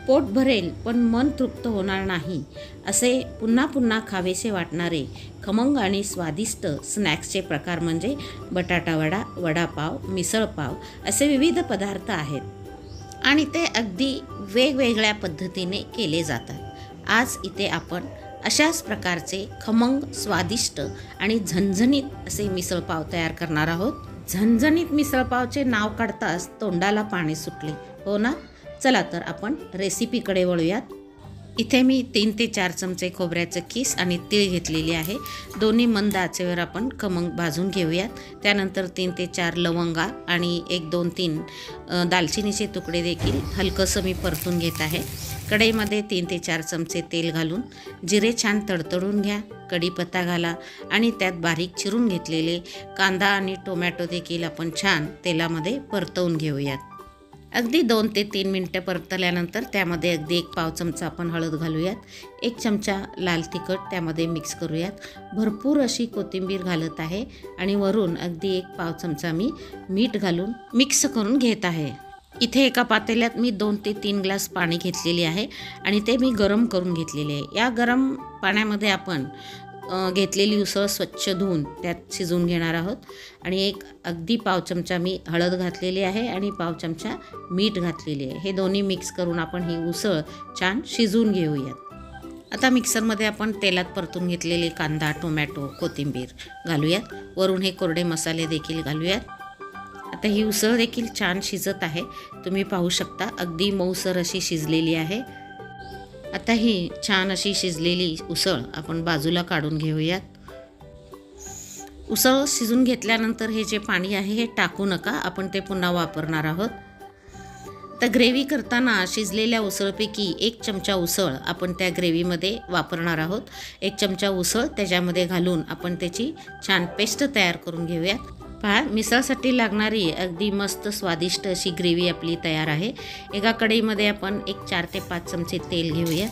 पोट भरेल पण मन तृप्त होणार नाही असे पुन्हा पुन्हा खावेसे वाटणारे खमंग आणि स्वादिष्ट स्नॅक्सचे प्रकार म्हणजे बटाटा वडा, वडापाव, मिसळपाव असे विविध पदार्थ आहेत आणि ते अगदी वेगवेगळ्या पद्धतीने केले जातात। आज इथे आपण अशाच प्रकारचे खमंग, स्वादिष्ट आणि झणझणीत असे मिसळपाव तयार करणार आहोत। झणझणीत मिसळपावचे नाव काढताच तोंडाला पाणी सुटले, हो ना? चला तर आपण रेसिपीकडे वळूयात। इथे मी 3 ते 4 चमचे खोबऱ्याचं किस आणि तीळ घेतलेली आहे। दोन्ही मंद आचेवर आपण खमंग भाजून घेऊयात। त्यानंतर 3 ते 4 लवंगा आणि 1, 2, 3 दालचिनीचे तुकडे देखील हलकंसं मी परतून घेत आहे। कढईमध्ये 3 ते 4 चमचे तेल घालून जिरे छान तडतडून घ्या, कढीपत्ता घाला आणि त्यात बारीक चिरून घेतलेले कांदा आणि टोमॅटो देखील आपण छान तेलामध्ये परतवून घेऊयात। अगदी 2 ते 3 मिनटं परतल्यानंतर त्यामध्ये अगदी 1 पाव चमचा आपण हळद घालूयात, 1 चमचा लाल तिखट त्यामध्ये मिक्स करूयात, भरपूर अशी कोथिंबीर घालत आहे आणि वरून अगदी 1 पाव चमचा मी मीठ घालून मिक्स करून घेत आहे। इथे एका पातेल्यात मी 2 ते 3 ग्लास पाणी घेतलेले आहे आणि ते मी गरम करून घेतलेले आहे। या गरम पाण्यामध्ये आपण घेतलेली उसळ स्वच्छ धुवून त्यात शिजवून घेणार आहोत आणि अगदी पाव चमचा मी हळद घातलेली आहे आणि पाव चमचा मीठ घातलेले आहे। हे दोन्ही मिक्स करून आपण ही उसळ छान शिजवून घेऊयात। आता मिक्सरमध्ये आपण तेलात परतून घेतलेले कांदा, टोमॅटो, कोथिंबीर घालूयात, वरून हे कोरडे मसाले देखील घालूयात। आता ही उसळ देखील छान शिजत आहे, तुम्ही पाहू शकता अगदी मऊसर अशी शिजलेली आहे। आता ही छान अशी शिजलेली उसळ आपण बाजूला काढून घेऊयात। उसळ शिजून घेतल्यानंतर हे जे पाणी आहे हे टाकू नका, आपण ते पुन्हा वापरणार आहोत। तर ग्रेव्ही करताना शिजलेल्या उसळपैकी 1 चमचा उसळ आपण त्या ग्रेव्हीमध्ये वापरणार आहोत। 1 चमचा उसळ त्याच्यामध्ये घालून आपण त्याची छान पेस्ट तयार करून घेऊयात। पहा, मिसळसाठी लागणारी अगदी मस्त स्वादिष्ट अशी ग्रेव्ही आपली तयार आहे। एका कढईमध्ये आपण 4 ते 5 चमचे तेल घेऊयात,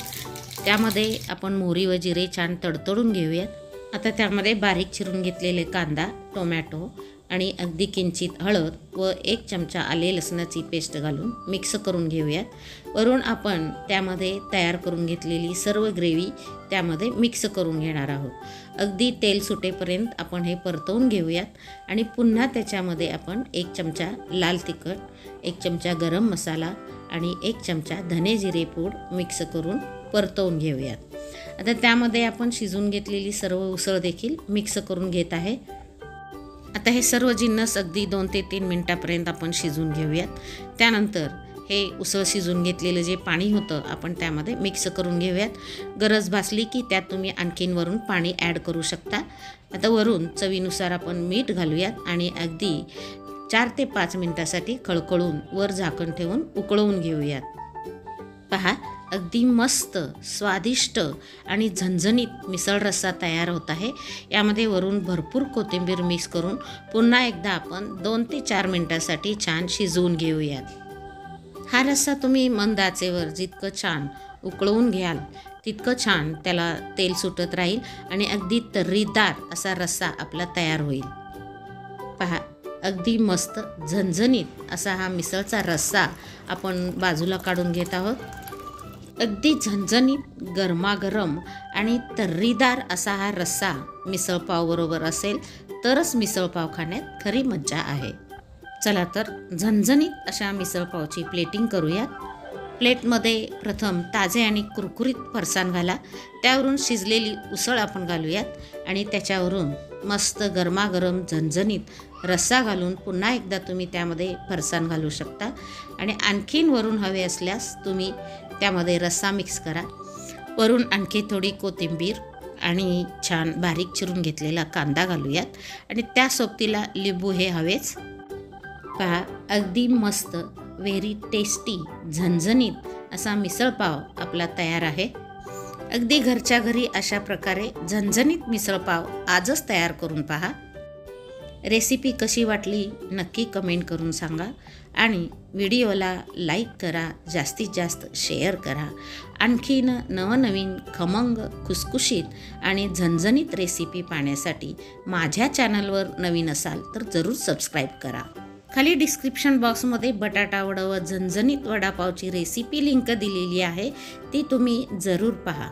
त्यामध्ये आपण मोहरी व जिरे छान तडतडून घेऊयात। आता त्यामध्ये बारीक चिरून घेतलेले कांदा, टोमॅटो आणि अगदी किंचित हळद व 1 चमचा आले लसणाची पेस्ट घालून मिक्स करून घेऊयात। वरून आपण त्यामध्ये तयार करून घेतलेली सर्व ग्रेव्ही त्यामध्ये मिक्स करून घेणार आहोत। अगदी तेल सुटेपर्यंत आपण हे परतवून घेऊयात आणि पुन्हा त्याच्यामध्ये आपण 1 चमचा लाल तिखट, 1 चमचा गरम मसाला आणि 1 चमचा धने जिरे पूड मिक्स करून परतवून घेऊयात। आता त्यामध्ये आपण शिजून घेतलेली सर्व उसळ देखील मिक्स करून घेत आहे। आता हे सर्व जिन्नस अगदी 2 ते 3 मिनटापर्यंत आपण शिजवून घेऊयात। त्यानंतर हे उसळ शिजून घेतलेलं जे पाणी होतं आपण त्यामध्ये मिक्स करून घेऊयात। गरज भासली की त्यात तुम्ही आणखीन वरून पाणी ॲड करू शकता। आता वरून चवीनुसार आपण मीठ घालूयात आणि अगदी 4 ते 5 मिनटासाठी खळखळून वर झाकण ठेवून उकळवून घेऊयात। पहा, अगदी मस्त स्वादिष्ट आणि झणझणीत मिसळ रस्सा तयार होत आहे। यामध्ये वरून भरपूर कोथिंबीर मिक्स करून पुन्हा एकदा आपण 2 ते 4 मिनटासाठी छान शिजवून घेऊयात। हा रस्सा तुम्ही मंद आचेवर जितकं छान उकळवून घ्याल तितकं छान त्याला तेल सुटत राहील आणि अगदी तर्रीदार असा रस्सा आपला तयार होईल। पहा, अगदी मस्त झणझणीत असा हा मिसळचा रस्सा आपण बाजूला काढून घेत आहोत। अगदी झणझणीत गरमागरम आणि तर्रीदार असा हा रस्सा मिसळपावबरोबर असेल तरच मिसळपाव खाण्यात खरी मज्जा आहे। चला तर झणझणीत अशा मिसळपावची प्लेटिंग करूयात। प्लेटमध्ये प्रथम ताजे आणि कुरकुरीत फरसाण घाला, त्यावरून शिजलेली उसळ आपण घालूयात आणि त्याच्यावरून मस्त गरमागरम झणझणीत रस्सा घालून पुन्हा एकदा तुम्ही त्यामध्ये फरसाण घालू शकता आणि आणखीन वरून हवे असल्यास तुम्ही त्यामध्ये रस्सा मिक्स करा। वरून आणखी थोडी कोथिंबीर आणि छान बारीक चिरून घेतलेला कांदा घालूयात आणि त्या सोबतीला लिंबू हे हवेच। पहा, अगदी मस्त व्हेरी टेस्टी झणझणीत असा मिसळपाव आपला तयार आहे। अगदी घरच्या घरी अशा प्रकारे झणझणीत मिसळपाव आजच तयार करून पहा। रेसिपी कशी वाटली नक्की कमेंट करून सांगा आणि व्हिडिओला लाईक करा, जास्तीत जास्त शेअर करा। आणखीन नवनवीन खमंग, खुसखुशीत आणि झणझणीत रेसिपी पाहण्यासाठी माझ्या चॅनलवर नवीन असाल तर जरूर सबस्क्राईब करा। खाली डिस्क्रिप्शन बॉक्समध्ये बटाटा वडा व झणझणीत वडापावची रेसिपी लिंक दिलेली आहे, ती तुम्ही जरूर पहा.